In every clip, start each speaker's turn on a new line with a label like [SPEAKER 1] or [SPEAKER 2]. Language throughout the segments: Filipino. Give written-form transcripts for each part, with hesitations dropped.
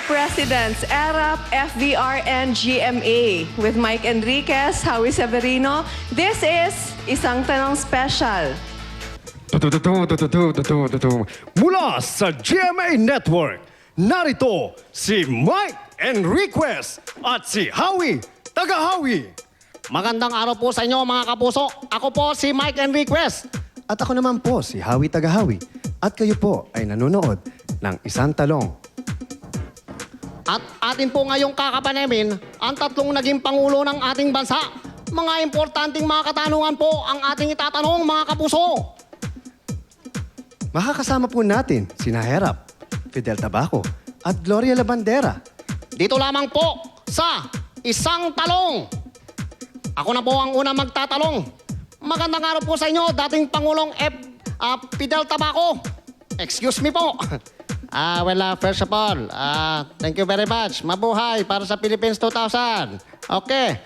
[SPEAKER 1] Presidents, ERAP, FVR, and GMA. With Mike Enriquez, Howie Severino, this is Isang Tanong Special.
[SPEAKER 2] Mula sa GMA Network, narito si Mike Enriquez at si Howie Taga-Howie.
[SPEAKER 3] Magandang araw po sa inyo mga kapuso. Ako po si Mike Enriquez.
[SPEAKER 2] At ako naman po si Howie Taga-Howie. At kayo po ay nanonood ng Isang Talong.
[SPEAKER 3] At atin po ngayong kakapanamin ang tatlong naging pangulo ng ating bansa. Mga importanteng mga katanungan po ang ating itatanong mga kapuso.
[SPEAKER 2] Makakasama po natin sina Herap, Fidel Tabaco at Gloria Labandera.
[SPEAKER 3] Dito lamang po sa Isang Talong. Ako na po ang una magtatalong. Magandang araw po sa inyo, dating Pangulong Fidel Tabaco. Excuse me po. First of all, thank you very much. Mabuhay para sa Philippines 2000. Okay.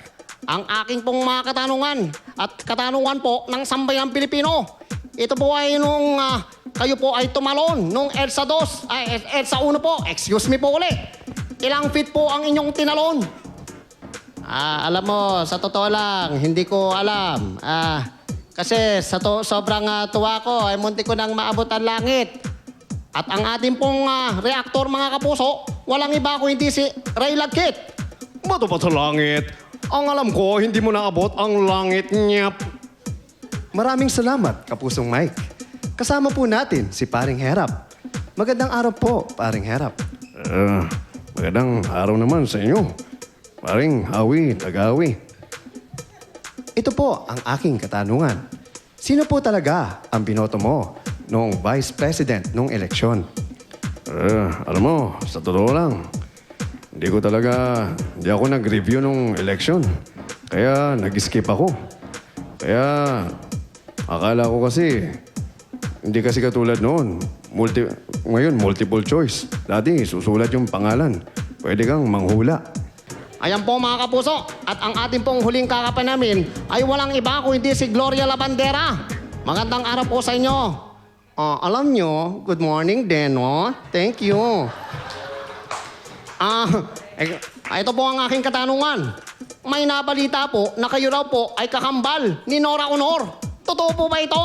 [SPEAKER 3] Ang aking pong mga katanungan at katanungan po ng sambayang Pilipino. Ito po ay nung kayo po ay tumalon nung EDSA 2, EDSA 1 po. Excuse me po ulit. Ilang feet po ang inyong tinalon? Alam mo, sa totoo lang, hindi ko alam. Kasi sobrang tuwa ko, ay munti ko nang maabot ang langit. At ang ating pong reaktor, mga kapuso, walang iba kung hindi si Ray Lagkit.
[SPEAKER 2] Bato pa sa langit. Ang alam ko, hindi mo naabot ang langit niya. Maraming salamat, Kapusong Mike. Kasama po natin si Paring Herap. Magandang araw po, Paring Herap. Magandang araw naman sa inyo. Paring Howie, Taga-Howie. Ito po ang aking katanungan. Sino po talaga ang binoto mo noong Vice President noong eleksyon? Alam mo, sa totoo lang, hindi ako nag-review nung eleksyon. Kaya nag-skip ako. Kaya akala ko kasi, hindi kasi katulad noon. Ngayon, multiple choice. Dati, susulat yung pangalan. Pwede kang manghula.
[SPEAKER 3] Ayan po mga kapuso, at ang ating pong huling kakapanamin ay walang iba kung hindi si Gloria Labandera. Magandang araw po sa inyo. Alam nyo, good morning din, no? Thank you. Ito po ang aking katanungan. May nabalita po na kayo raw po ay kakambal ni Nora Honor. Totoo po ba ito?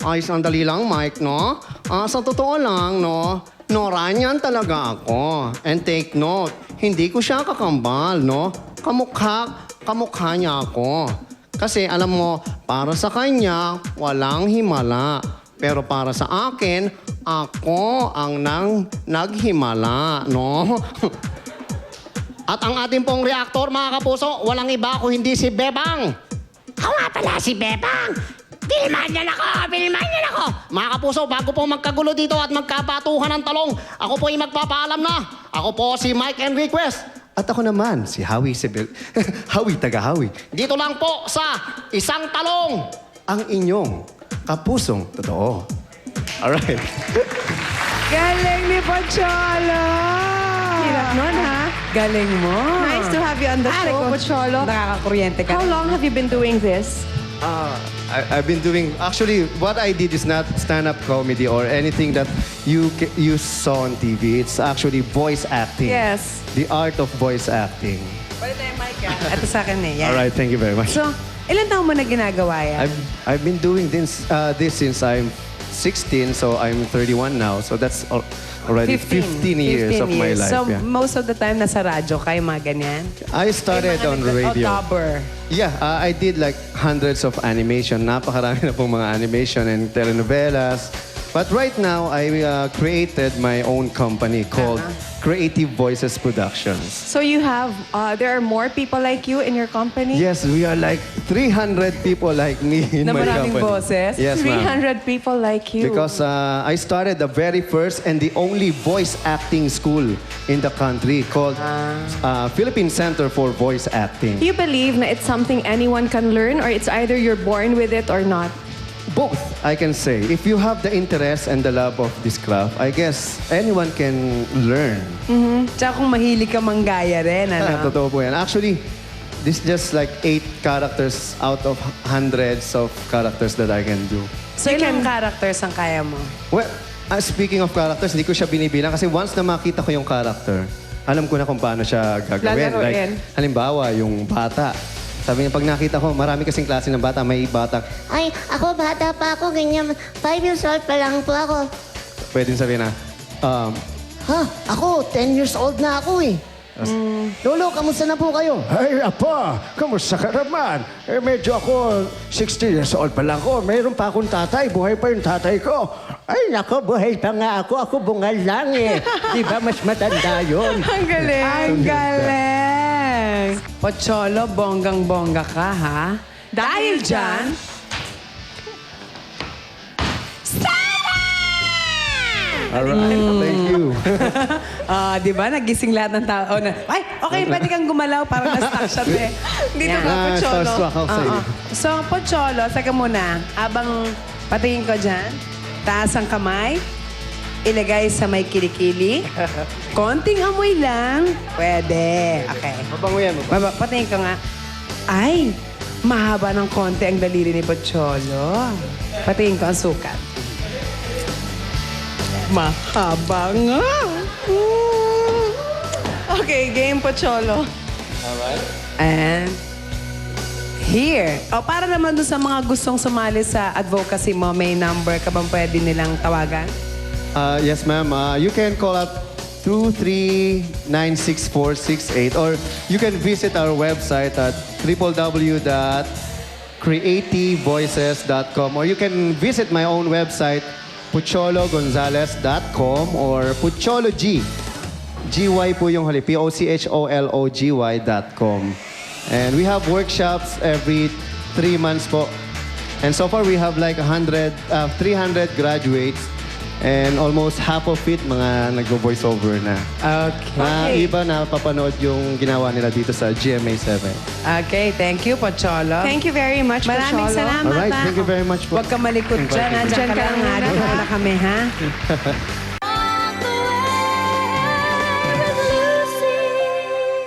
[SPEAKER 3] Ay, sandali lang, Mike, no? Sa totoo lang, no? Nora niyan talaga ako. And take note, hindi ko siya kakambal, no? Kamukha niya ako. Kasi alam mo, para sa kanya, walang himala. Pero para sa akin, ako ang naghimala, no? At ang ating pong reaktor, mga kapuso, walang iba kung hindi si Bebang. Ako nga pala si Bebang. Bilman niyan ako! Mga kapuso, bago po magkagulo dito at magkabatuhan ng talong, ako po ay magpapaalam na. Ako po si Mike Enriquez.
[SPEAKER 2] At ako naman, si Howie Howie Taga-Howie.
[SPEAKER 3] Dito lang po sa Isang Talong.
[SPEAKER 2] Ang inyong kapusong totoo. Alright.
[SPEAKER 1] Galing ni Pocholo! Hirap nun, ha? Galing mo. Nice to have you on the show, Pocholo.
[SPEAKER 4] Nakakakuryente ka.
[SPEAKER 1] How long have you been doing this?
[SPEAKER 2] I've been doing, actually, what I did is not stand-up comedy or anything that you saw on TV. It's actually voice acting.
[SPEAKER 1] Yes.
[SPEAKER 2] The art of voice acting.
[SPEAKER 4] Pwede tayo, Mike, ah. Ito sa akin eh. Yan.
[SPEAKER 2] Alright, thank you very much.
[SPEAKER 4] So, ilan taon mo na ginagawa yan?
[SPEAKER 2] I've been doing this since I'm 16, so I'm 31 now. So that's already 15 years of my life.
[SPEAKER 4] So,
[SPEAKER 2] yeah.
[SPEAKER 4] most of the time nasa radyo kayo, mga ganyan?
[SPEAKER 2] I started on radio.
[SPEAKER 4] Dubber.
[SPEAKER 2] Yeah, I did like hundreds of animation. Napakarami na pong mga animation and telenovelas. But right now, I created my own company called Creative Voices Productions.
[SPEAKER 1] So you have, there are more people like you in your company?
[SPEAKER 2] Yes, we are like 300 people like me in
[SPEAKER 4] Na
[SPEAKER 2] my
[SPEAKER 4] maraming
[SPEAKER 2] company.
[SPEAKER 4] boses?
[SPEAKER 2] Yes, ma'am.
[SPEAKER 1] 300 people like you.
[SPEAKER 2] Because I started the very first and the only voice acting school in the country called Philippine Center for Voice Acting.
[SPEAKER 1] Do you believe that it's something anyone can learn, or it's either you're born with it or not?
[SPEAKER 2] Both, I can say. If you have the interest and the love of this craft, I guess anyone can learn.
[SPEAKER 4] Tsaka kung mahilig ka manggaya rin, ano?
[SPEAKER 2] Totoo po yan. Actually, this is just like 8 characters out of hundreds of characters that I can do.
[SPEAKER 4] So, ilang characters ang kaya mo?
[SPEAKER 2] Well, Speaking of characters, hindi ko siya binibilang kasi once na makita ko yung character, alam ko na kung paano siya gagawin.
[SPEAKER 1] Lalaroin.
[SPEAKER 2] Like, halimbawa, yung bata. Sabi niya, pag nakita ko, marami kasing klase ng bata. May bata,
[SPEAKER 5] Ay, ako bata pa ako, ganyan. 5 years old pa lang po ako.
[SPEAKER 2] pwedeng sabihin na,
[SPEAKER 3] Ha? Ako, 10 years old na ako eh. Lolo, kamusta na po kayo?
[SPEAKER 6] Ay, apa, kamusta ka naman? Medyo ako 60 years old pa lang ako. Mayroon pa akong tatay. Buhay pa yung tatay ko. Ay, nako, buhay pa nga ako. Ako bungal lang eh. Di ba mas matanda yun?
[SPEAKER 1] Ang galing.
[SPEAKER 4] Ang galing! Pocholo, bonggang-bongga ka, ha? Dahil dyan,
[SPEAKER 2] alright, thank you.
[SPEAKER 4] di ba, nagising lahat ng tao na, ay, okay, pwede kang gumalaw, parang na-stuck siya, te.
[SPEAKER 1] Dito
[SPEAKER 4] Yan.
[SPEAKER 1] ka, Pocholo.
[SPEAKER 2] Starstruck ako sa'yo.
[SPEAKER 4] So, Pocholo, saka muna, abang patingin ko dyan, taas ang kamay, ilagay sa may kilikili, konting amoy lang, pwede. Okay.
[SPEAKER 2] Mabango yan, mabango.
[SPEAKER 4] Patingin ko nga, ay, mahaba ng konti ang daliri ni Pocholo. Patingin ko ang sukat. Mahaba nga.
[SPEAKER 1] Okay, game Pocholo.
[SPEAKER 4] And here. O, para naman doon sa mga gustong sumali sa advocacy mo, may number ka bang pwede nilang tawagan?
[SPEAKER 2] Yes, ma'am. You can call up 2396468 or you can visit our website at www.creativevoices.com or you can visit my own website puchologonzalez.com or puchology. GY po yung hali. POCHOLOGY.com. And we have workshops every 3 months po. And so far we have like 300 graduates and almost half of it mga nag-voiceover na.
[SPEAKER 4] Okay.
[SPEAKER 2] Iba na papanood yung ginawa nila dito sa GMA 7.
[SPEAKER 4] Okay, thank you, Pocholo.
[SPEAKER 1] Thank you very much,
[SPEAKER 4] Maraming
[SPEAKER 1] Pocholo.
[SPEAKER 4] salamat,
[SPEAKER 2] Alright,
[SPEAKER 4] ha?
[SPEAKER 2] thank you very much po.
[SPEAKER 4] Huwag ka malikot dyan.
[SPEAKER 2] Inviting me.
[SPEAKER 4] Nandiyan
[SPEAKER 1] Diyan
[SPEAKER 4] ka
[SPEAKER 1] ka
[SPEAKER 4] lang, ha?
[SPEAKER 1] muna,
[SPEAKER 4] Dito
[SPEAKER 1] ha?
[SPEAKER 4] na kami, ha?